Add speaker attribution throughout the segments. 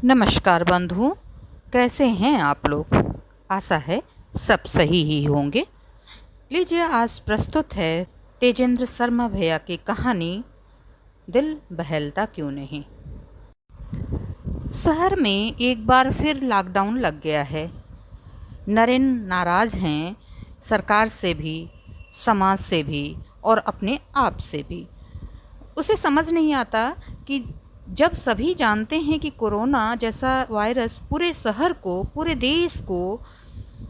Speaker 1: नमस्कार बंधु, कैसे हैं आप लोग। आशा है सब सही ही होंगे। लीजिए, आज प्रस्तुत है तेजेंद्र शर्मा भैया की कहानी दिल बहलता क्यों नहीं। शहर में एक बार फिर लॉकडाउन लग गया है। नरेन नाराज़ हैं, सरकार से भी, समाज से भी और अपने आप से भी। उसे समझ नहीं आता कि जब सभी जानते हैं कि कोरोना जैसा वायरस पूरे शहर को, पूरे देश को,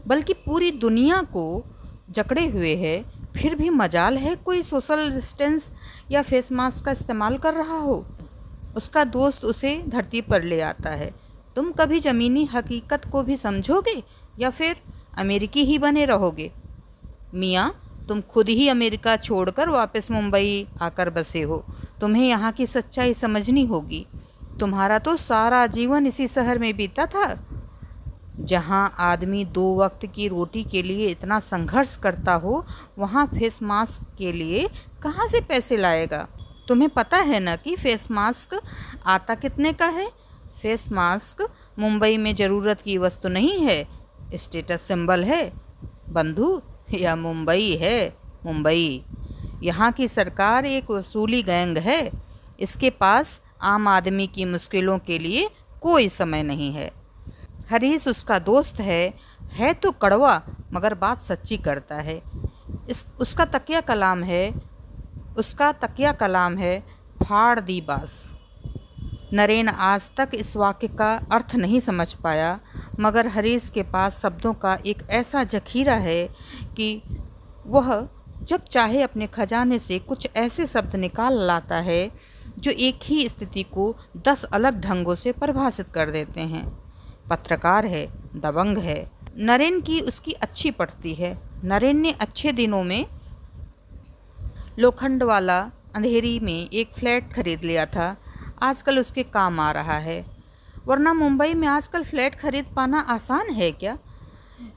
Speaker 1: बल्कि पूरी दुनिया को जकड़े हुए है, फिर भी मजाल है कोई सोशल डिस्टेंस या फेस मास्क का इस्तेमाल कर रहा हो। उसका दोस्त उसे धरती पर ले आता है। तुम कभी ज़मीनी हकीकत को भी समझोगे या फिर अमेरिकी ही बने रहोगे। मियाँ, तुम खुद ही अमेरिका छोड़कर वापस मुंबई आकर बसे हो। तुम्हें यहाँ की सच्चाई समझनी होगी। तुम्हारा तो सारा जीवन इसी शहर में बीता था, जहाँ आदमी 2 वक्त की रोटी के लिए इतना संघर्ष करता हो। वहाँ फेस मास्क के लिए कहाँ से पैसे लाएगा। तुम्हें पता है ना कि फेस मास्क आता कितने का है। फेस मास्क मुंबई में ज़रूरत की वस्तु नहीं है, स्टेटस सिंबल है बंधु। या मुंबई है मुंबई। यहाँ की सरकार एक वसूली गैंग है। इसके पास आम आदमी की मुश्किलों के लिए कोई समय नहीं है। हरीश उसका दोस्त है तो कड़वा, मगर बात सच्ची करता है। उसका तकिया कलाम है फाड़ दी बास। नरेन आज तक इस वाक्य का अर्थ नहीं समझ पाया, मगर हरीश के पास शब्दों का एक ऐसा जखीरा है कि वह जब चाहे अपने खजाने से कुछ ऐसे शब्द निकाल लाता है जो एक ही स्थिति को 10 अलग ढंगों से परिभाषित कर देते हैं। पत्रकार है, दबंग है। नरेन की उसकी अच्छी पड़ती है। नरेन ने अच्छे दिनों में लोखंड वाला अंधेरी में एक फ्लैट खरीद लिया था। आजकल उसके काम आ रहा है, वरना मुंबई में आजकल फ्लैट खरीद पाना आसान है क्या।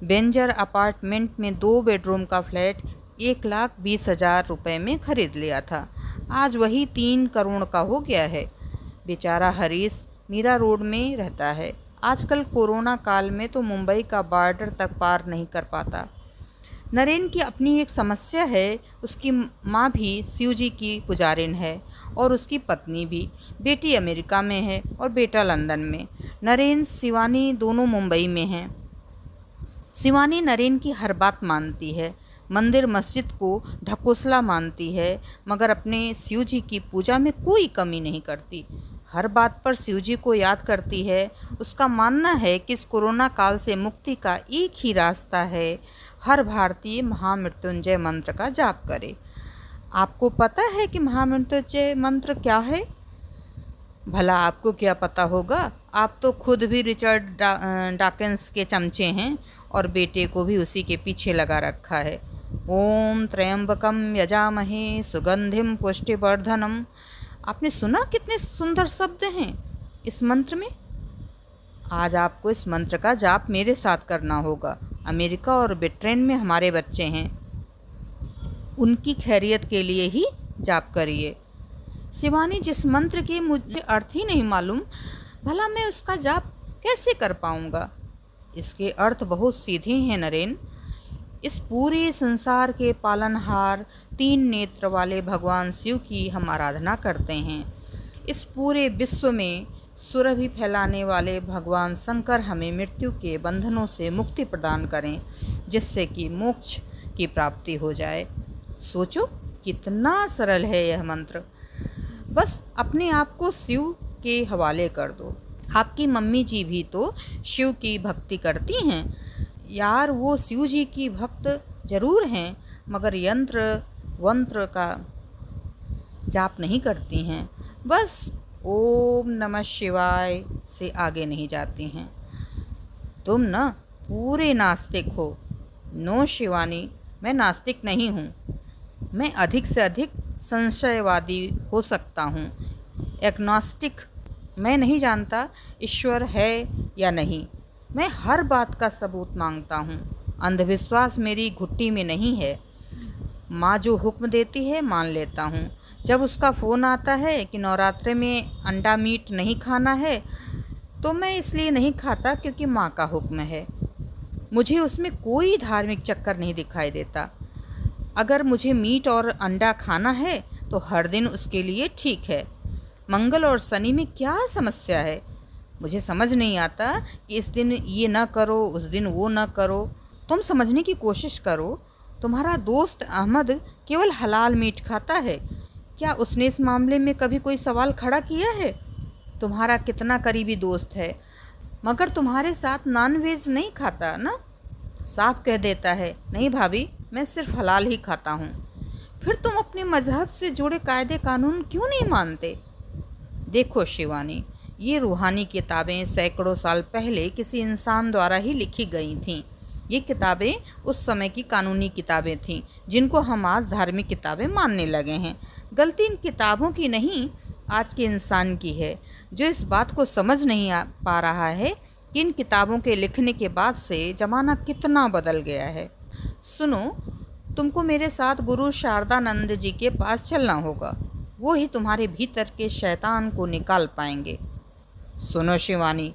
Speaker 1: बेंजर अपार्टमेंट में 2 बेडरूम का फ्लैट 1,20,000 रुपये में खरीद लिया था। आज वही 3 करोड़ का हो गया है। बेचारा हरीश मीरा रोड में रहता है। आजकल कोरोना काल में तो मुंबई का बॉर्डर तक पार नहीं कर पाता। नरेन की अपनी एक समस्या है। उसकी माँ भी शिव जी की पुजारिन है और उसकी पत्नी भी। बेटी अमेरिका में है और बेटा लंदन में। नरेन शिवानी दोनों मुंबई में हैं। शिवानी नरेन की हर बात मानती है, मंदिर मस्जिद को ढकोसला मानती है, मगर अपने शिव जी की पूजा में कोई कमी नहीं करती। हर बात पर शिव जी को याद करती है। उसका मानना है कि इस कोरोना काल से मुक्ति का एक ही रास्ता है, हर भारतीय महामृत्युंजय मंत्र का जाप करे। आपको पता है कि महामृत्युंजय मंत्र क्या है? भला आपको क्या पता होगा। आप तो खुद भी रिचर्ड डॉकिंस के चमचे हैं और बेटे को भी उसी के पीछे लगा रखा है। ओम त्र्यंबकम यजामहे सुगंधिम पुष्टिवर्धनम। आपने सुना कितने सुंदर शब्द हैं इस मंत्र में। आज आपको इस मंत्र का जाप मेरे साथ करना होगा। अमेरिका और ब्रिटेन में हमारे बच्चे हैं, उनकी खैरियत के लिए ही जाप करिए। शिवानी, जिस मंत्र के मुझे अर्थ ही नहीं मालूम, भला मैं उसका जाप कैसे कर पाऊँगा। इसके अर्थ बहुत सीधे हैं नरेन। इस पूरे संसार के पालनहार 3 नेत्र वाले भगवान शिव की हम आराधना करते हैं। इस पूरे विश्व में सुरभि फैलाने वाले भगवान शंकर हमें मृत्यु के बंधनों से मुक्ति प्रदान करें, जिससे कि मोक्ष की प्राप्ति हो जाए। सोचो कितना सरल है यह मंत्र। बस अपने आप को शिव के हवाले कर दो। आपकी मम्मी जी भी तो शिव की भक्ति करती हैं यार। वो शिव जी की भक्त जरूर हैं, मगर यंत्र वंत्र का जाप नहीं करती हैं। बस ओम नमः शिवाय से आगे नहीं जाती हैं। तुम ना पूरे नास्तिक हो। नो शिवानी, मैं नास्तिक नहीं हूँ। मैं अधिक से अधिक संशयवादी हो सकता हूँ, एग्नोस्टिक। मैं नहीं जानता ईश्वर है या नहीं। मैं हर बात का सबूत मांगता हूँ। अंधविश्वास मेरी घुट्टी में नहीं है। माँ जो हुक्म देती है मान लेता हूँ। जब उसका फ़ोन आता है कि नवरात्रे में अंडा मीट नहीं खाना है, तो मैं इसलिए नहीं खाता क्योंकि माँ का हुक्म है। मुझे उसमें कोई धार्मिक चक्कर नहीं दिखाई देता। अगर मुझे मीट और अंडा खाना है तो हर दिन उसके लिए ठीक है। मंगल और शनि में क्या समस्या है? मुझे समझ नहीं आता कि इस दिन ये ना करो, उस दिन वो ना करो। तुम समझने की कोशिश करो। तुम्हारा दोस्त अहमद केवल हलाल मीट खाता है। क्या उसने इस मामले में कभी कोई सवाल खड़ा किया है? तुम्हारा कितना करीबी दोस्त है, मगर तुम्हारे साथ नॉन वेज नहीं खाता ना? साफ कह देता है, नहीं भाभी, मैं सिर्फ हलाल ही खाता हूँ। फिर तुम अपने मजहब से जुड़े कायदे कानून क्यों नहीं मानते? देखो शिवानी, ये रूहानी किताबें सैकड़ों साल पहले किसी इंसान द्वारा ही लिखी गई थीं। ये किताबें उस समय की कानूनी किताबें थीं जिनको हम आज धार्मिक किताबें मानने लगे हैं। गलती इन किताबों की नहीं, आज के इंसान की है, जो इस बात को समझ नहीं पा रहा है कि इन किताबों के लिखने के बाद से ज़माना कितना बदल गया है। सुनो, तुमको मेरे साथ गुरु शारदानंद जी के पास चलना होगा। वो ही तुम्हारे भीतर के शैतान को निकाल पाएंगे। सुनो शिवानी,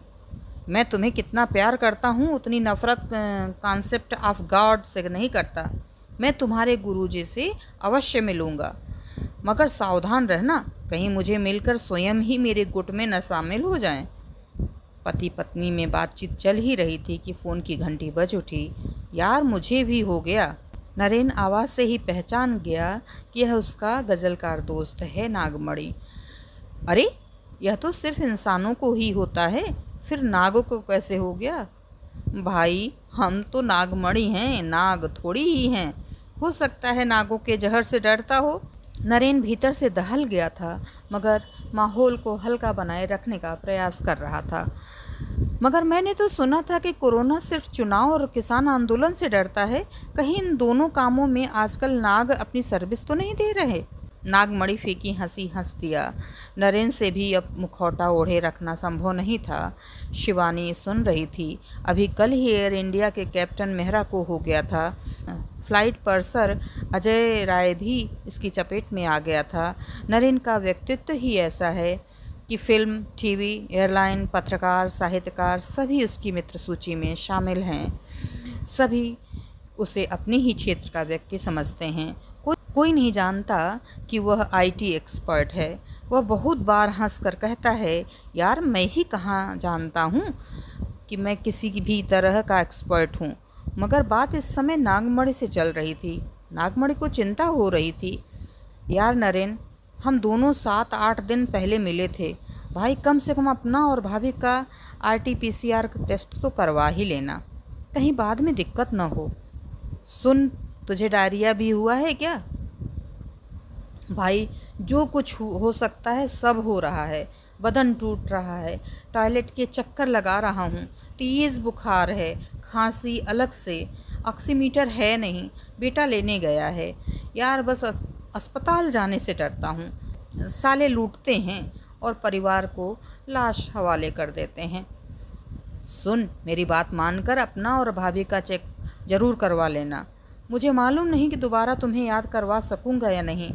Speaker 1: मैं तुम्हें कितना प्यार करता हूँ उतनी नफ़रत कॉन्सेप्ट ऑफ गॉड से नहीं करता। मैं तुम्हारे गुरुजी से अवश्य मिलूँगा, मगर सावधान रहना, कहीं मुझे मिलकर स्वयं ही मेरे गुट में न शामिल हो जाएं। पति पत्नी में बातचीत चल ही रही थी कि फ़ोन की घंटी बज उठी। यार, मुझे भी हो गया। नरेन आवाज़ से ही पहचान गया कि यह उसका गज़लकार दोस्त है नागमणि। अरे, यह तो सिर्फ इंसानों को ही होता है, फिर नागों को कैसे हो गया? भाई, हम तो नागमणि हैं, नाग थोड़ी ही हैं। हो सकता है नागों के जहर से डरता हो। नरेन भीतर से दहल गया था, मगर माहौल को हल्का बनाए रखने का प्रयास कर रहा था। मगर मैंने तो सुना था कि कोरोना सिर्फ चुनाव और किसान आंदोलन से डरता है। कहीं इन दोनों कामों में आजकल नाग अपनी सर्विस तो नहीं दे रहे? नागमणि फीकी हंसी हंस दिया। नरेन से भी अब मुखौटा ओढ़े रखना संभव नहीं था। शिवानी सुन रही थी। अभी कल ही एयर इंडिया के कैप्टन मेहरा को हो गया था। फ्लाइट पर्सर अजय राय भी इसकी चपेट में आ गया था। नरेन का व्यक्तित्व ही ऐसा है कि फिल्म, टीवी, एयरलाइन, पत्रकार, साहित्यकार सभी उसकी मित्र सूची में शामिल हैं। सभी उसे अपने ही क्षेत्र का व्यक्ति समझते हैं। कोई नहीं जानता कि वह आईटी एक्सपर्ट है। वह बहुत बार हंसकर कहता है, यार, मैं ही कहाँ जानता हूँ कि मैं किसी की भी तरह का एक्सपर्ट हूँ। मगर बात इस समय नागमणि से चल रही थी। नागमणि को चिंता हो रही थी। यार नरेन, हम दोनों 7-8 दिन पहले मिले थे। भाई, कम से कम अपना और भाभी का RT-PCR टेस्ट तो करवा ही लेना, कहीं बाद में दिक्कत न हो। सुन, तुझे डायरिया भी हुआ है क्या? भाई, जो कुछ हो सकता है सब हो रहा है। बदन टूट रहा है, टॉयलेट के चक्कर लगा रहा हूँ, तेज़ बुखार है, खांसी अलग से, ऑक्सीमीटर है नहीं, बेटा लेने गया है। यार, बस अस्पताल जाने से डरता हूँ। साले लूटते हैं और परिवार को लाश हवाले कर देते हैं। सुन, मेरी बात मानकर अपना और भाभी का चेक ज़रूर करवा लेना। मुझे मालूम नहीं कि दोबारा तुम्हें याद करवा सकूँगा या नहीं।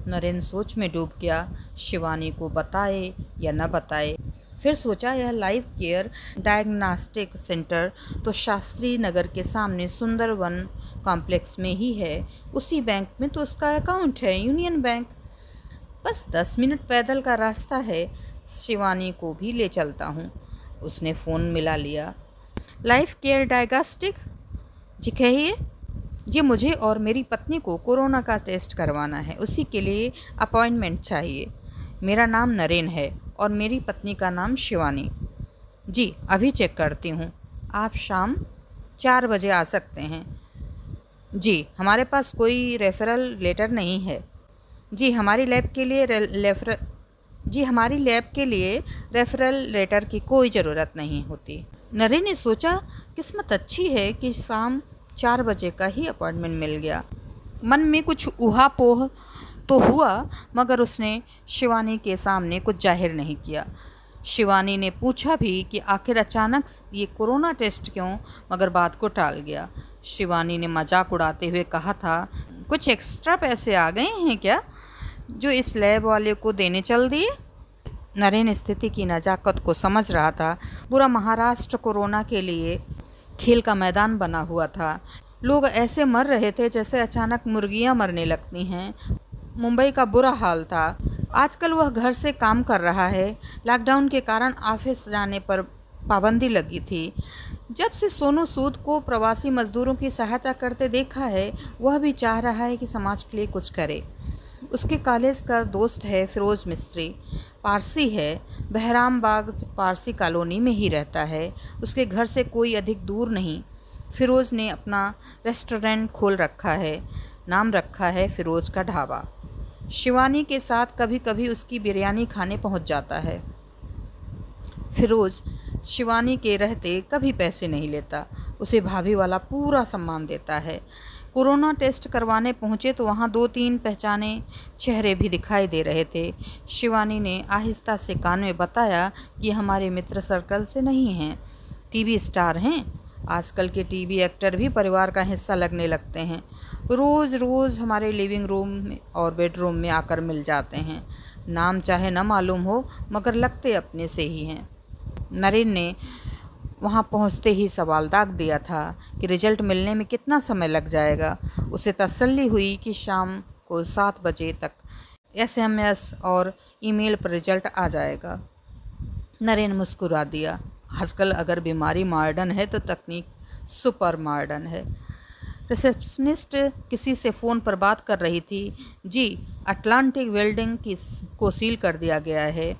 Speaker 1: नरेन सोच में डूब गया, शिवानी को बताए या न बताए। फिर सोचा, यह लाइफ केयर डायग्नोस्टिक सेंटर तो शास्त्री नगर के सामने सुंदरवन कॉम्प्लेक्स में ही है। उसी बैंक में तो उसका अकाउंट है, यूनियन बैंक। बस 10 मिनट पैदल का रास्ता है। शिवानी को भी ले चलता हूँ। उसने फ़ोन मिला लिया। लाइफ केयर डायग्नोस्टिक जी, कहिए। जी, मुझे और मेरी पत्नी को कोरोना का टेस्ट करवाना है, उसी के लिए अपॉइंटमेंट चाहिए। मेरा नाम नरेन है और मेरी पत्नी का नाम शिवानी। जी, अभी चेक करती हूँ। आप शाम 4 बजे आ सकते हैं। जी, हमारे पास कोई रेफरल लेटर नहीं है। जी, हमारी लैब के लिए रेफरल लेटर की कोई ज़रूरत नहीं होती। नरेन ने सोचा, किस्मत अच्छी है कि शाम 4 बजे का ही अपॉइंटमेंट मिल गया। मन में कुछ ऊहापोह तो हुआ, मगर उसने शिवानी के सामने कुछ जाहिर नहीं किया। शिवानी ने पूछा भी कि आखिर अचानक ये कोरोना टेस्ट क्यों, मगर बात को टाल गया। शिवानी ने मजाक उड़ाते हुए कहा था, कुछ एक्स्ट्रा पैसे आ गए हैं क्या, जो इस लैब वाले को देने चल दिए? नरेन स्थिति की नज़ाकत को समझ रहा था। पूरा महाराष्ट्र कोरोना के लिए खेल का मैदान बना हुआ था। लोग ऐसे मर रहे थे जैसे अचानक मुर्गियां मरने लगती हैं। मुंबई का बुरा हाल था। आजकल वह घर से काम कर रहा है। लॉकडाउन के कारण ऑफिस जाने पर पाबंदी लगी थी। जब से सोनू सूद को प्रवासी मजदूरों की सहायता करते देखा है, वह भी चाह रहा है कि समाज के लिए कुछ करे। उसके कॉलेज का दोस्त है फिरोज़ मिस्त्री, पारसी है, बहराम बाग पारसी कॉलोनी में ही रहता है। उसके घर से कोई अधिक दूर नहीं। फिरोज़ ने अपना रेस्टोरेंट खोल रखा है, नाम रखा है फिरोज़ का ढाबा। शिवानी के साथ कभी कभी उसकी बिरयानी खाने पहुंच जाता है। फिरोज़ शिवानी के रहते कभी पैसे नहीं लेता, उसे भाभी वाला पूरा सम्मान देता है। कोरोना टेस्ट करवाने पहुँचे तो वहाँ 2-3 पहचाने चेहरे भी दिखाई दे रहे थे। शिवानी ने आहिस्ता से कान में बताया कि हमारे मित्र सर्कल से नहीं हैं, टीवी स्टार हैं। आजकल के टीवी एक्टर भी परिवार का हिस्सा लगने लगते हैं। रोज़ रोज़ हमारे लिविंग रूम में और बेडरूम में आकर मिल जाते हैं। नाम चाहे न मालूम हो, मगर लगते अपने से ही हैं। नरेन ने वहाँ पहुँचते ही सवाल दाग दिया था कि रिजल्ट मिलने में कितना समय लग जाएगा। उसे तसल्ली हुई कि शाम को 7 बजे तक SMS और ईमेल पर रिजल्ट आ जाएगा। नरेन मुस्कुरा दिया। आजकल अगर बीमारी मॉडर्न है तो तकनीक सुपर मॉडर्न है। रिसेप्शनिस्ट किसी से फ़ोन पर बात कर रही थी। जी, अटलांटिक बिल्डिंग को सील कर दिया गया है।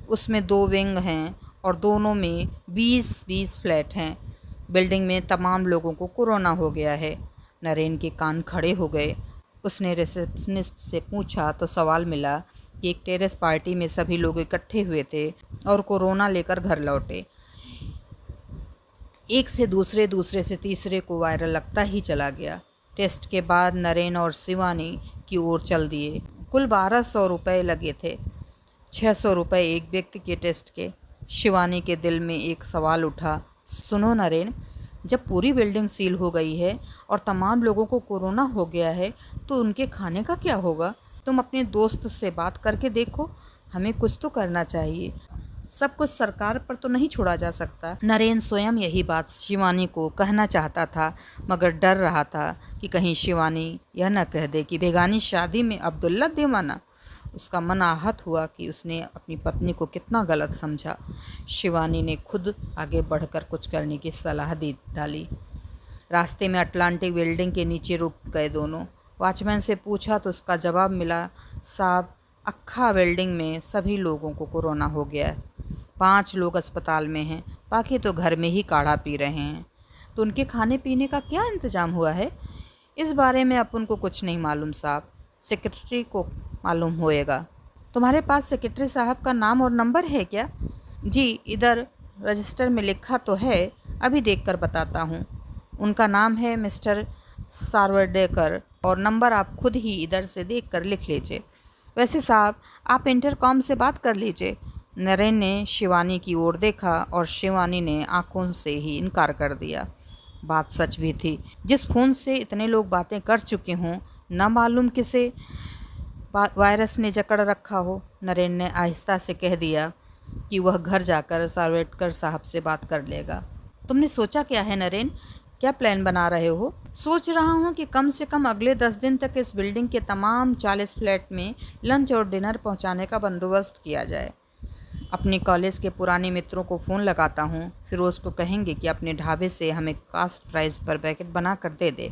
Speaker 1: उसमें 2 विंग हैं और दोनों में 20-20 फ्लैट हैं। बिल्डिंग में तमाम लोगों को कोरोना हो गया है। नरेन के कान खड़े हो गए। उसने रिसेप्शनिस्ट से पूछा तो सवाल मिला कि एक टेरेस पार्टी में सभी लोग इकट्ठे हुए थे और कोरोना लेकर घर लौटे। एक से दूसरे, दूसरे से तीसरे को वायरल लगता ही चला गया। टेस्ट के बाद नरेन और शिवानी की ओर चल दिए। कुल 1200 रुपये लगे थे, 600 रुपये एक व्यक्ति के टेस्ट के। शिवानी के दिल में एक सवाल उठा, सुनो नरेन, जब पूरी बिल्डिंग सील हो गई है और तमाम लोगों को कोरोना हो गया है तो उनके खाने का क्या होगा? तुम अपने दोस्त से बात करके देखो, हमें कुछ तो करना चाहिए। सब कुछ सरकार पर तो नहीं छोड़ा जा सकता। नरेन स्वयं यही बात शिवानी को कहना चाहता था, मगर डर रहा था कि कहीं शिवानी यह न कह दे कि बेगानी शादी में अब्दुल्ला दीवाना। उसका मन आहत हुआ कि उसने अपनी पत्नी को कितना गलत समझा। शिवानी ने खुद आगे बढ़कर कुछ करने की सलाह दी डाली। रास्ते में अटलांटिक बिल्डिंग के नीचे रुक गए दोनों। वॉचमैन से पूछा तो उसका जवाब मिला, साहब, अक्खा बिल्डिंग में सभी लोगों को कोरोना हो गया है। 5 लोग अस्पताल में हैं, बाकी तो घर में ही काढ़ा पी रहे हैं। तो उनके खाने पीने का क्या इंतज़ाम हुआ है? इस बारे में अपन को कुछ नहीं मालूम साहब, सेक्रेटरी को मालूम होएगा। तुम्हारे पास सेक्रेटरी साहब का नाम और नंबर है क्या? जी, इधर रजिस्टर में लिखा तो है, अभी देखकर बताता हूँ। उनका नाम है मिस्टर सारवडेकर और नंबर आप खुद ही इधर से देखकर लिख लीजिए। वैसे साहब, आप इंटरकॉम से बात कर लीजिए। नरेन ने शिवानी की ओर देखा और शिवानी ने आंखों से ही इनकार कर दिया। बात सच भी थी। जिस फ़ोन से इतने लोग बातें कर चुके हों, न मालूम किसे वायरस ने जकड़ रखा हो। नरेन ने आहिस्ता से कह दिया कि वह घर जाकर सारवेडकर साहब से बात कर लेगा। तुमने सोचा क्या है नरेन? क्या प्लान बना रहे हो? सोच रहा हूँ कि कम से कम अगले 10 दिन तक इस बिल्डिंग के तमाम 40 फ्लैट में लंच और डिनर पहुँचाने का बंदोबस्त किया जाए। अपने कॉलेज के पुराने मित्रों को फ़ोन लगाता हूँ। फिरोज़ को कहेंगे कि अपने ढाबे से हमें कास्ट प्राइस पर पैकेट बना कर दे दे।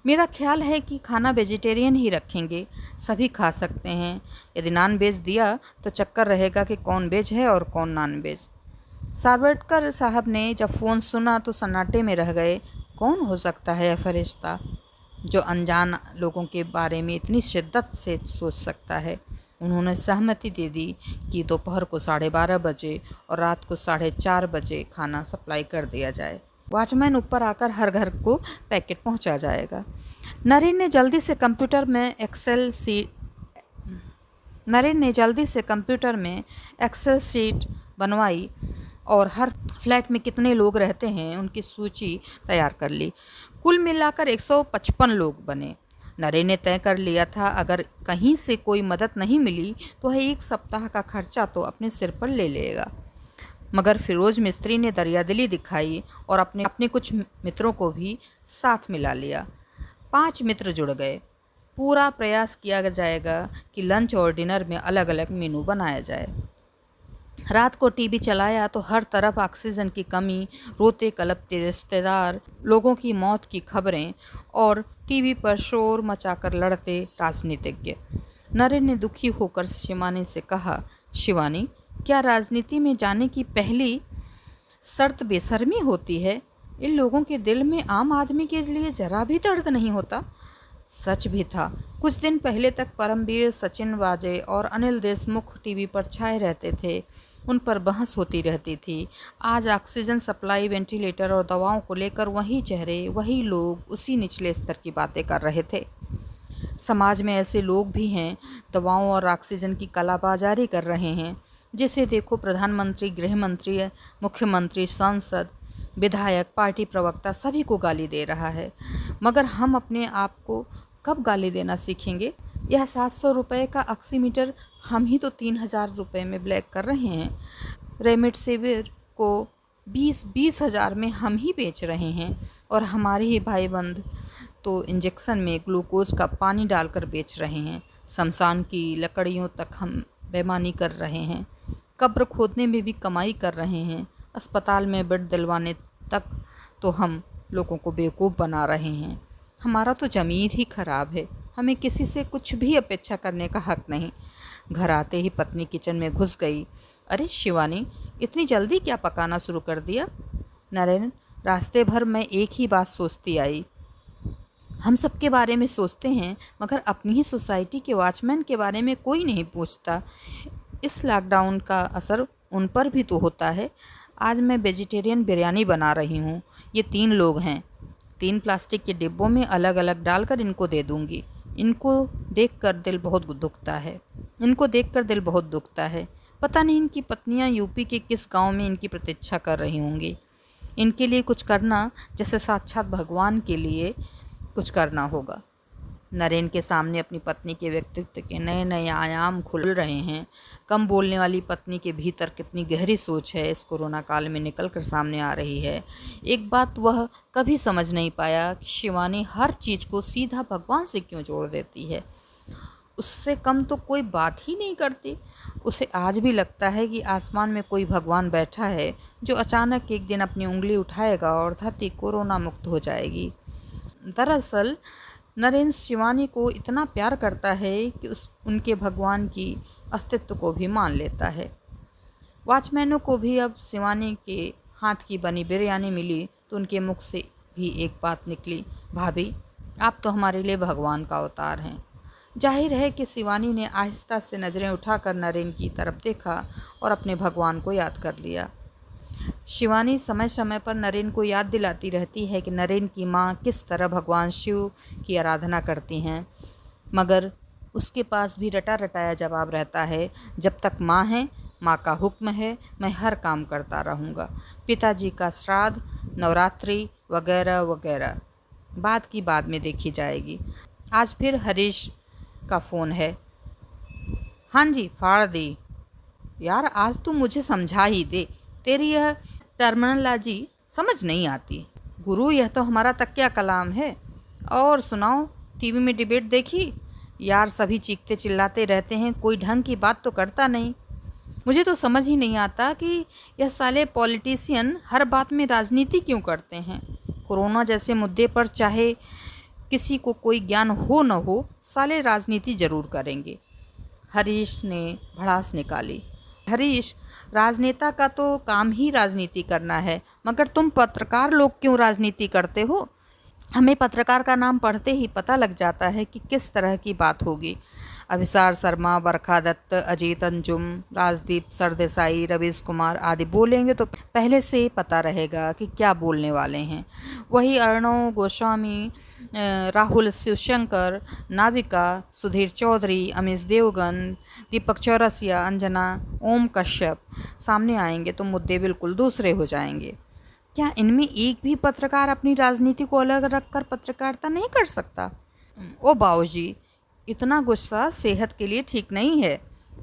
Speaker 1: मेरा ख्याल है कि खाना वेजिटेरियन ही रखेंगे, सभी खा सकते हैं। यदि नॉन वेज दिया तो चक्कर रहेगा कि कौन वेज है और कौन नॉन वेज। सारवडकर साहब ने जब फ़ोन सुना तो सन्नाटे में रह गए। कौन हो सकता है यह फरिश्ता जो अनजान लोगों के बारे में इतनी शिद्दत से सोच सकता है? उन्होंने सहमति दे दी कि दोपहर को 12:30 बजे और रात को 4:30 बजे खाना सप्लाई कर दिया जाए। वॉचमैन ऊपर आकर हर घर को पैकेट पहुंचा जाएगा। नरेन ने जल्दी से कंप्यूटर में एक्सेल शीट बनवाई और हर फ्लैट में कितने लोग रहते हैं उनकी सूची तैयार कर ली। कुल मिलाकर 155 लोग बने। नरेन ने तय कर लिया था अगर कहीं से कोई मदद नहीं मिली तो वह 1 सप्ताह का खर्चा तो अपने सिर पर ले लेगा। मगर फिरोज मिस्त्री ने दरियादिली दिखाई और अपने अपने कुछ मित्रों को भी साथ मिला लिया। 5 मित्र जुड़ गए। पूरा प्रयास किया जाएगा कि लंच और डिनर में अलग अलग मेनू बनाया जाए। रात को टीवी चलाया तो हर तरफ ऑक्सीजन की कमी, रोते कलपते रिश्तेदार, लोगों की मौत की खबरें और टीवी पर शोर मचाकर लड़ते राजनीतिज्ञ। नरेन ने दुखी होकर शिवानी से कहा, शिवानी, क्या राजनीति में जाने की पहली शर्त बेशर्मी होती है? इन लोगों के दिल में आम आदमी के लिए जरा भी दर्द नहीं होता। सच भी था। कुछ दिन पहले तक परमवीर, सचिन वाजे और अनिल देशमुख टीवी पर छाए रहते थे। उन पर बहस होती रहती थी। आज ऑक्सीजन सप्लाई, वेंटिलेटर और दवाओं को लेकर वही चेहरे, वही लोग उसी निचले स्तर की बातें कर रहे थे। समाज में ऐसे लोग भी हैं दवाओं और ऑक्सीजन की कालाबाजारी कर रहे हैं। जिसे देखो प्रधानमंत्री, गृह मंत्री, मुख्यमंत्री, सांसद, विधायक, पार्टी प्रवक्ता सभी को गाली दे रहा है। मगर हम अपने आप को कब गाली देना सीखेंगे? यह 700 रुपये का ऑक्सीमीटर हम ही तो 3000 रुपये में ब्लैक कर रहे हैं। रेमडेसिविर को 20-20 हज़ार में हम ही बेच रहे हैं और हमारे ही भाई बंद तो इंजेक्शन में ग्लूकोज का पानी डालकर बेच रहे हैं। शमशान की लकड़ियों तक हम बेईमानी कर रहे हैं। कब्र खोदने में भी कमाई कर रहे हैं। अस्पताल में बेड दिलवाने तक तो हम लोगों को बेवकूफ़ बना रहे हैं। हमारा तो ज़मीर ही खराब है। हमें किसी से कुछ भी अपेक्षा करने का हक नहीं। घर आते ही पत्नी किचन में घुस गई। अरे शिवानी, इतनी जल्दी क्या पकाना शुरू कर दिया? नरेन, रास्ते भर मैं एक ही बात सोचती आई। हम सबके बारे में सोचते हैं मगर अपनी ही सोसाइटी के वॉचमैन के बारे में कोई नहीं पूछता। इस लॉकडाउन का असर उन पर भी तो होता है। आज मैं वेजिटेरियन बिरयानी बना रही हूँ। ये 3 लोग हैं। 3 प्लास्टिक के डिब्बों में अलग अलग डालकर इनको दे दूँगी। इनको देखकर दिल बहुत दुखता है। पता नहीं इनकी पत्नियाँ यूपी के किस गांव में इनकी प्रतीक्षा कर रही होंगी। इनके लिए कुछ करना जैसे साक्षात भगवान के लिए कुछ करना होगा। नरेन के सामने अपनी पत्नी के व्यक्तित्व के नए नए आयाम खुल रहे हैं। कम बोलने वाली पत्नी के भीतर कितनी गहरी सोच है इस कोरोना काल में निकल कर सामने आ रही है। एक बात वह कभी समझ नहीं पाया कि शिवानी हर चीज़ को सीधा भगवान से क्यों जोड़ देती है। उससे कम तो कोई बात ही नहीं करती। उसे आज भी लगता है कि आसमान में कोई भगवान बैठा है जो अचानक एक दिन अपनी उंगली उठाएगा और धरती कोरोना मुक्त हो जाएगी। दरअसल नरेन शिवानी को इतना प्यार करता है कि उनके भगवान की अस्तित्व को भी मान लेता है। वॉचमैनों को भी अब शिवानी के हाथ की बनी बिरयानी मिली तो उनके मुख से भी एक बात निकली, भाभी, आप तो हमारे लिए भगवान का अवतार हैं। जाहिर है कि शिवानी ने आहिस्ता से नज़रें उठाकर नरेन की तरफ देखा और अपने भगवान को याद कर लिया। शिवानी समय समय पर नरेन को याद दिलाती रहती है कि नरेन की माँ किस तरह भगवान शिव की आराधना करती हैं, मगर उसके पास भी रटा रटाया जवाब रहता है, जब तक माँ है, माँ का हुक्म है, मैं हर काम करता रहूँगा। पिताजी का श्राद्ध, नवरात्रि वगैरह वगैरह बात की बाद में देखी जाएगी। आज फिर हरीश का फ़ोन है। हाँ जी, फाड़ दी। यार, आज तू मुझे समझा ही दे। तेरी यह टर्मिनोलॉजी समझ नहीं आती। गुरु, यह तो हमारा तकिया कलाम है। और सुनाओ, टीवी में डिबेट देखी? यार, सभी चीखते चिल्लाते रहते हैं, कोई ढंग की बात तो करता नहीं। मुझे तो समझ ही नहीं आता कि यह साले पॉलिटिशियन हर बात में राजनीति क्यों करते हैं। कोरोना जैसे मुद्दे पर चाहे किसी को कोई ज्ञान हो न हो, साले राजनीति ज़रूर करेंगे। हरीश ने भड़ास निकाली। हरीश, राजनेता का तो काम ही राजनीति करना है, मगर तुम पत्रकार लोग क्यों राजनीति करते हो? हमें पत्रकार का नाम पढ़ते ही पता लग जाता है कि किस तरह की बात होगी। अभिसार शर्मा, बरखा दत्त, अजीत अंजुम, राजदीप सरदेसाई, रवीश कुमार आदि बोलेंगे तो पहले से ही पता रहेगा कि क्या बोलने वाले हैं। वही अर्णव गोस्वामी, राहुल शिवशंकर, नाविका, सुधीर चौधरी, अमीश देवगन, दीपक चौरसिया, अंजना, ओम कश्यप सामने आएंगे तो मुद्दे बिल्कुल दूसरे हो जाएंगे। क्या इनमें एक भी पत्रकार अपनी राजनीति को अलग रखकर पत्रकारिता नहीं कर सकता? ओ बाबूजी, इतना गुस्सा सेहत के लिए ठीक नहीं है।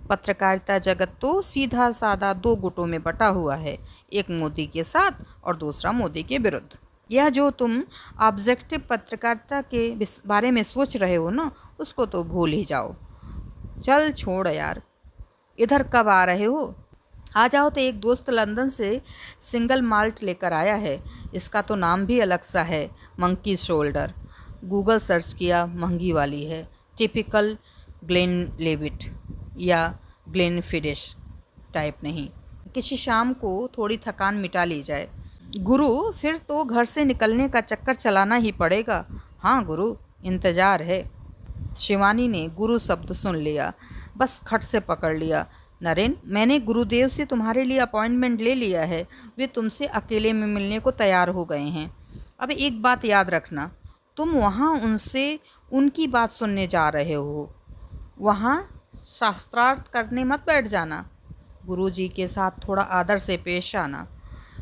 Speaker 1: पत्रकारिता जगत तो सीधा साधा दो गुटों में बटा हुआ है, एक मोदी के साथ और दूसरा मोदी के विरुद्ध। यह जो तुम ऑब्जेक्टिव पत्रकारिता के बारे में सोच रहे हो ना, उसको तो भूल ही जाओ। चल छोड़ यार, इधर कब आ रहे हो? आ जाओ। तो एक दोस्त लंदन से सिंगल माल्ट लेकर आया है। इसका तो नाम भी अलग सा है, मंकी शोल्डर। गूगल सर्च किया, महंगी वाली है। टिपिकल ग्लेन लेविट या ग्लेन फिडिश टाइप नहीं। किसी शाम को थोड़ी थकान मिटा ली जाए। गुरु, फिर तो घर से निकलने का चक्कर चलाना ही पड़ेगा। हाँ गुरु, इंतज़ार है। शिवानी ने गुरु शब्द सुन लिया, बस खट से पकड़ लिया। नरेन, मैंने गुरुदेव से तुम्हारे लिए अपॉइंटमेंट ले लिया है। वे तुमसे अकेले में मिलने को तैयार हो गए हैं। अब एक बात याद रखना, तुम वहाँ उनसे उनकी बात सुनने जा रहे हो, वहाँ शास्त्रार्थ करने मत बैठ जाना। गुरुजी के साथ थोड़ा आदर से पेश आना।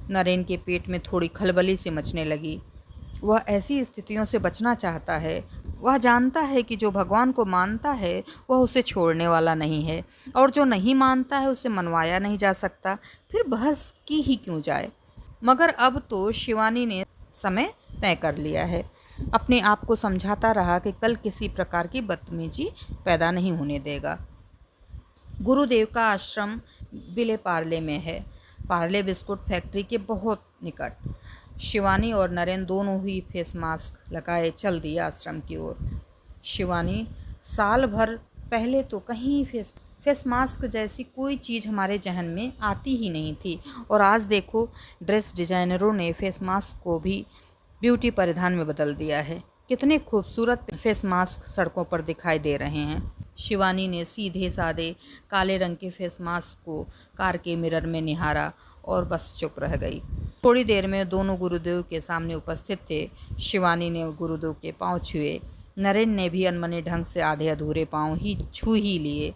Speaker 1: नरेन के पेट में थोड़ी खलबली सी मचने लगी। वह ऐसी स्थितियों से बचना चाहता है। वह जानता है कि जो भगवान को मानता है वह उसे छोड़ने वाला नहीं है, और जो नहीं मानता है उसे मनवाया नहीं जा सकता। फिर बहस की ही क्यों जाए। मगर अब तो शिवानी ने समय तय कर लिया है। अपने आप को समझाता रहा कि कल किसी प्रकार की बदतमीजी पैदा नहीं होने देगा। गुरुदेव का आश्रम विले पार्ले में है, पार्ले बिस्कुट फैक्ट्री के बहुत निकट। शिवानी और नरेन दोनों ही फेस मास्क लगाए चल दिए आश्रम की ओर। शिवानी, साल भर पहले तो कहीं फेस मास्क जैसी कोई चीज़ हमारे जहन में आती ही नहीं थी, और आज देखो ड्रेस डिजाइनरों ने फेस मास्क को भी ब्यूटी परिधान में बदल दिया है। कितने खूबसूरत फेस मास्क सड़कों पर दिखाई दे रहे हैं। शिवानी ने सीधे सादे काले रंग के फेस मास्क को कार के मिरर में निहारा और बस चुप रह गई। थोड़ी देर में दोनों गुरुदेव के सामने उपस्थित थे। शिवानी ने गुरुदेव के पांव छुए। नरेन ने भी अनमने ढंग से आधे अधूरे पांव ही छू ही लिए,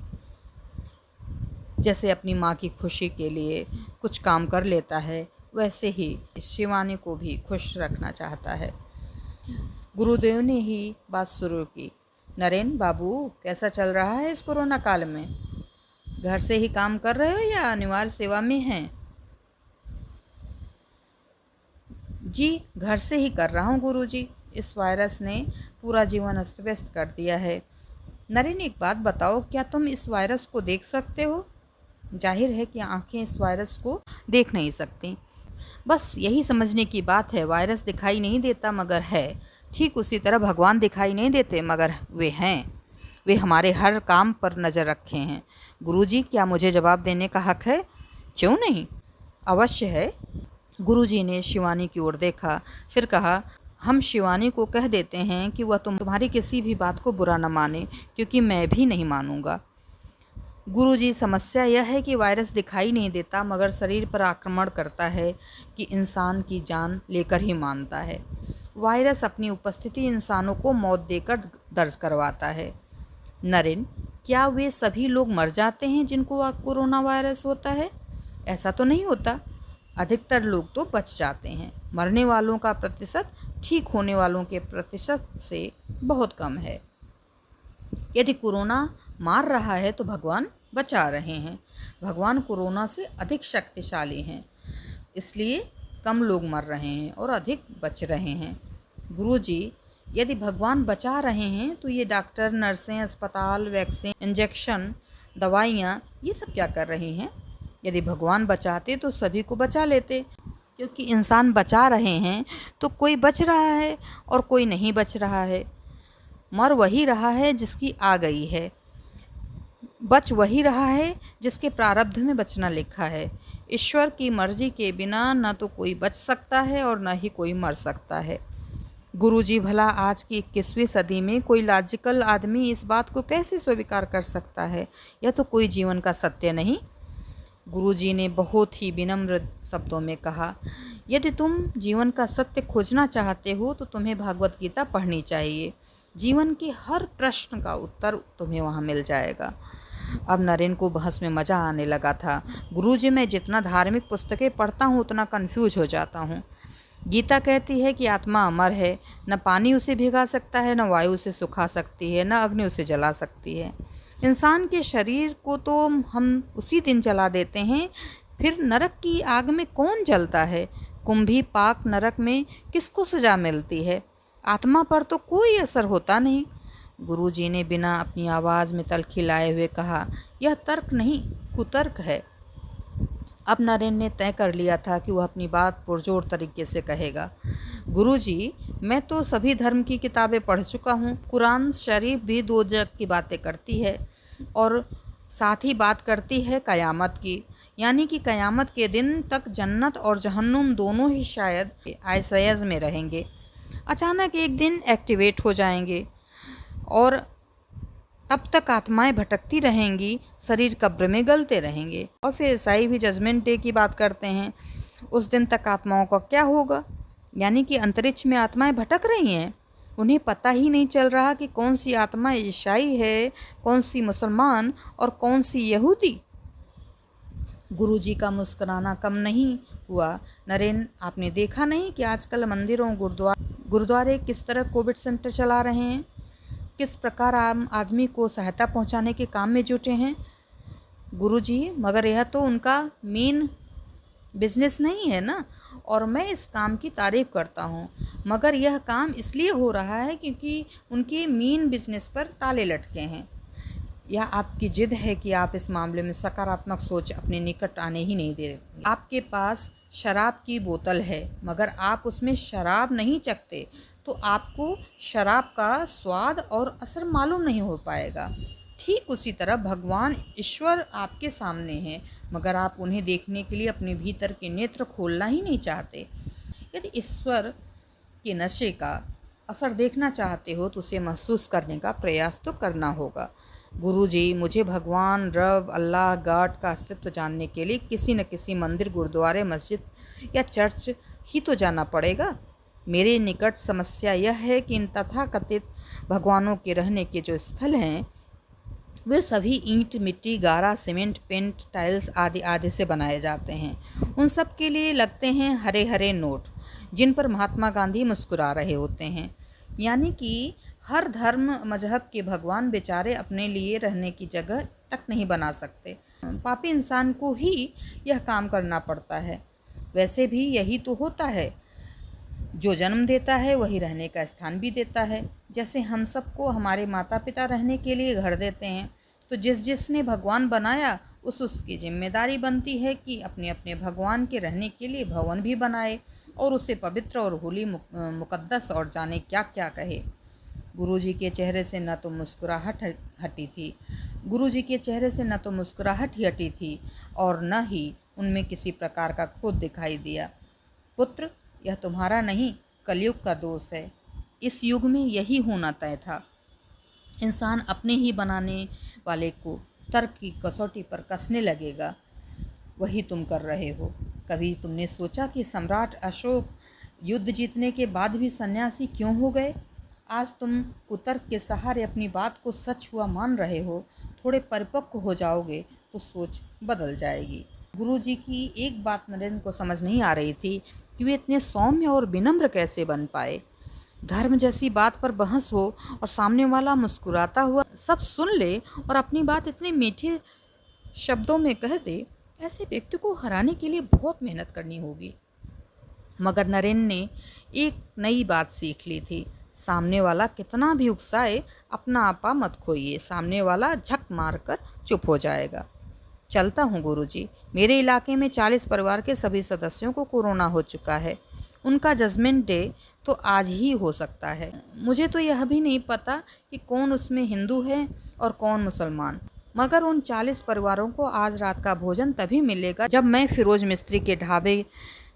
Speaker 1: जैसे अपनी माँ की खुशी के लिए कुछ काम कर लेता है, वैसे ही शिवानी को भी खुश रखना चाहता है। गुरुदेव ने ही बात शुरू की। नरेन बाबू, कैसा चल रहा है इस कोरोना काल में? घर से ही काम कर रहे हो या अनिवार्य सेवा में हैं? जी, घर से ही कर रहा हूँ गुरुजी। इस वायरस ने पूरा जीवन अस्त व्यस्त कर दिया है। नरेन, एक बात बताओ, क्या तुम इस वायरस को देख सकते हो? जाहिर है कि आंखें इस वायरस को देख नहीं सकती। बस यही समझने की बात है। वायरस दिखाई नहीं देता मगर है। ठीक उसी तरह भगवान दिखाई नहीं देते मगर वे हैं। वे हमारे हर काम पर नज़र रखे हैं। गुरुजी, क्या मुझे जवाब देने का हक है? क्यों नहीं, अवश्य है। गुरुजी ने शिवानी की ओर देखा, फिर कहा, हम शिवानी को कह देते हैं कि वह तुम्हारी किसी भी बात को बुरा न माने, क्योंकि मैं भी नहीं मानूंगा। गुरुजी, समस्या यह है कि वायरस दिखाई नहीं देता मगर शरीर पर आक्रमण करता है कि इंसान की जान लेकर ही मानता है। वायरस अपनी उपस्थिति इंसानों को मौत देकर दर्ज करवाता है। नरेन, क्या वे सभी लोग मर जाते हैं जिनको कोरोना वायरस होता है? ऐसा तो नहीं होता। अधिकतर लोग तो बच जाते हैं। मरने वालों का प्रतिशत ठीक होने वालों के प्रतिशत से बहुत कम है। यदि कोरोना मार रहा है तो भगवान बचा रहे हैं। भगवान कोरोना से अधिक शक्तिशाली हैं, इसलिए कम लोग मर रहे हैं और अधिक बच रहे हैं। गुरुजी, यदि भगवान बचा रहे हैं तो ये डॉक्टर, नर्सें, अस्पताल, वैक्सीन, इंजेक्शन, दवाइयाँ, ये सब क्या कर रही हैं? यदि भगवान बचाते तो सभी को बचा लेते। क्योंकि इंसान बचा रहे हैं तो कोई बच रहा है और कोई नहीं बच रहा है। मर वही रहा है जिसकी आ गई है, बच वही रहा है जिसके प्रारब्ध में बचना लिखा है। ईश्वर की मर्जी के बिना न तो कोई बच सकता है और न ही कोई मर सकता है। गुरुजी, भला आज की 21वीं सदी में कोई लॉजिकल आदमी इस बात को कैसे स्वीकार कर सकता है? यह तो कोई जीवन का सत्य नहीं। गुरुजी ने बहुत ही विनम्र शब्दों में कहा, यदि तुम जीवन का सत्य खोजना चाहते हो तो तुम्हें भागवत गीता पढ़नी चाहिए। जीवन के हर प्रश्न का उत्तर तुम्हें वहाँ मिल जाएगा। अब नरेन को बहस में मज़ा आने लगा था। गुरुजी, मैं जितना धार्मिक पुस्तकें पढ़ता हूँ उतना कंफ्यूज हो जाता हूँ। गीता कहती है कि आत्मा अमर है, न पानी उसे भिगा सकता है, न वायु उसे सुखा सकती है, न अग्नि उसे जला सकती है। इंसान के शरीर को तो हम उसी दिन जला देते हैं, फिर नरक की आग में कौन जलता है? कुंभी पाक नरक में किसको सजा मिलती है? आत्मा पर तो कोई असर होता नहीं। गुरुजी ने बिना अपनी आवाज़ में तलखी लाए हुए कहा, यह तर्क नहीं, कुतर्क है। अब नरेन ने तय कर लिया था कि वह अपनी बात पुरजोर तरीके से कहेगा। गुरुजी, मैं तो सभी धर्म की किताबें पढ़ चुका हूँ। कुरान शरीफ भी दो जग की बातें करती है और साथ ही बात करती है क़यामत की, यानी कि क़यामत के दिन तक जन्नत और जहन्नुम दोनों ही शायद आयसयज में रहेंगे, अचानक एक दिन एक्टिवेट हो जाएंगे और तब तक आत्माएं भटकती रहेंगी, शरीर कब्र में गलते रहेंगे। और फिर ईसाई भी जजमेंट डे की बात करते हैं। उस दिन तक आत्माओं का क्या होगा? यानी कि अंतरिक्ष में आत्माएं भटक रही हैं, उन्हें पता ही नहीं चल रहा कि कौन सी आत्मा ईसाई है, कौन सी मुसलमान और कौन सी यहूदी। गुरुजी का मुस्कुराना कम नहीं हुआ। नरेन, आपने देखा नहीं कि आजकल मंदिरों गुरुद्वारे किस तरह कोविड सेंटर चला रहे हैं, किस प्रकार आम आदमी को सहायता पहुंचाने के काम में जुटे हैं? गुरुजी, मगर यह तो उनका मेन बिजनेस नहीं है ना, और मैं इस काम की तारीफ़ करता हूँ, मगर यह काम इसलिए हो रहा है क्योंकि उनके मेन बिजनेस पर ताले लटके हैं। यह आपकी जिद है कि आप इस मामले में सकारात्मक सोच अपने निकट आने ही नहीं दे रहे। आपके पास शराब की बोतल है, मगर आप उसमें शराब नहीं चखते, तो आपको शराब का स्वाद और असर मालूम नहीं हो पाएगा। ठीक उसी तरह भगवान ईश्वर आपके सामने हैं, मगर आप उन्हें देखने के लिए अपने भीतर के नेत्र खोलना ही नहीं चाहते। यदि ईश्वर के नशे का असर देखना चाहते हो तो उसे महसूस करने का प्रयास तो करना होगा। गुरुजी, मुझे भगवान, रब, अल्लाह, गॉड का अस्तित्व जानने के लिए किसी न किसी मंदिर, गुरुद्वारे, मस्जिद या चर्च ही तो जाना पड़ेगा। मेरे निकट समस्या यह है कि इन तथाकथित भगवानों के रहने के जो स्थल हैं वे सभी ईंट, मिट्टी, गारा, सीमेंट, पेंट, टाइल्स आदि आदि से बनाए जाते हैं। उन सब के लिए लगते हैं हरे हरे नोट, जिन पर महात्मा गांधी मुस्कुरा रहे होते हैं। यानी कि हर धर्म मजहब के भगवान बेचारे अपने लिए रहने की जगह तक नहीं बना सकते। पापी इंसान को ही यह काम करना पड़ता है। वैसे भी यही तो होता है, जो जन्म देता है वही रहने का स्थान भी देता है। जैसे हम सबको हमारे माता पिता रहने के लिए घर देते हैं, तो जिसने भगवान बनाया उसकी जिम्मेदारी बनती है कि अपने अपने भगवान के रहने के लिए भवन भी बनाए और उसे पवित्र और होली मुकद्दस और जाने क्या क्या कहे। गुरुजी के चेहरे से न तो मुस्कुराहट हटी थी गुरुजी के चेहरे से न तो मुस्कुराहट ही हटी थी और न ही उनमें किसी प्रकार का क्रोध दिखाई दिया। पुत्र, यह तुम्हारा नहीं, कलयुग का दोष है। इस युग में यही होना तय था। इंसान अपने ही बनाने वाले को तर्क की कसौटी पर कसने लगेगा। वही तुम कर रहे हो। कभी तुमने सोचा कि सम्राट अशोक युद्ध जीतने के बाद भी सन्यासी क्यों हो गए? आज तुम कुतर्क के सहारे अपनी बात को सच हुआ मान रहे हो। थोड़े परिपक्व हो जाओगे तो सोच बदल जाएगी। गुरुजी की एक बात नरेंद्र को समझ नहीं आ रही थी कि वे इतने सौम्य और विनम्र कैसे बन पाए। धर्म जैसी बात पर बहस हो और सामने वाला मुस्कुराता हुआ सब सुन ले और अपनी बात इतने मीठे शब्दों में कह दे, ऐसे व्यक्ति को हराने के लिए बहुत मेहनत करनी होगी। मगर नरेन ने एक नई बात सीख ली थी, सामने वाला कितना भी उकसाए अपना आपा मत खोइए, सामने वाला झक मारकर चुप हो जाएगा। चलता हूँ गुरुजी, मेरे इलाके में 40 परिवार के सभी सदस्यों को कोरोना हो चुका है। उनका जजमेंट डे तो आज ही हो सकता है। मुझे तो यह भी नहीं पता कि कौन उसमें हिंदू है और कौन मुसलमान, मगर उन 40 परिवारों को आज रात का भोजन तभी मिलेगा जब मैं फिरोज मिस्त्री के ढाबे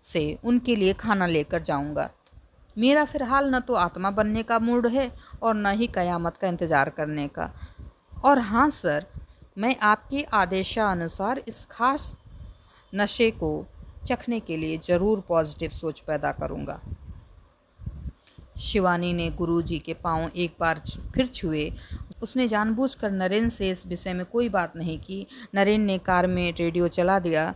Speaker 1: से उनके लिए खाना लेकर जाऊंगा। मेरा फ़िलहाल न तो आत्मा बनने का मूड है और न ही क़यामत का इंतज़ार करने का। और हाँ सर, मैं आपके आदेशानुसार इस खास नशे को चखने के लिए ज़रूर पॉजिटिव सोच पैदा करूँगा। शिवानी ने गुरुजी के पांव एक बार फिर छुए। उसने जानबूझकर नरेन से इस विषय में कोई बात नहीं की। नरेन ने कार में रेडियो चला दिया।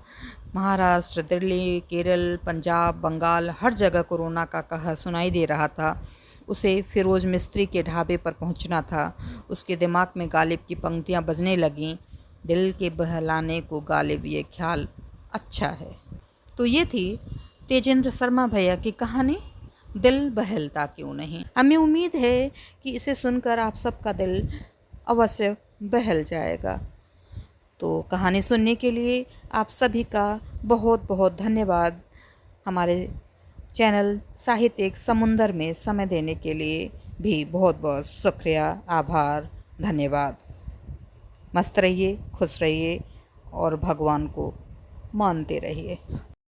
Speaker 1: महाराष्ट्र, दिल्ली, केरल, पंजाब, बंगाल, हर जगह कोरोना का कहर सुनाई दे रहा था। उसे फिरोज मिस्त्री के ढाबे पर पहुंचना था। उसके दिमाग में गालिब की पंक्तियां बजने लगीं, दिल के बहलाने को गालिब ये ख्याल अच्छा है। तो ये थी तेजेंद्र शर्मा भैया की कहानी, दिल बहलता क्यों नहीं। हमें उम्मीद है कि इसे सुनकर आप सबका दिल अवश्य बहल जाएगा। तो कहानी सुनने के लिए आप सभी का बहुत बहुत धन्यवाद। हमारे चैनल साहित्यिक समुंदर में समय देने के लिए भी बहुत बहुत शुक्रिया, आभार, धन्यवाद। मस्त रहिए, खुश रहिए और भगवान को मानते रहिए।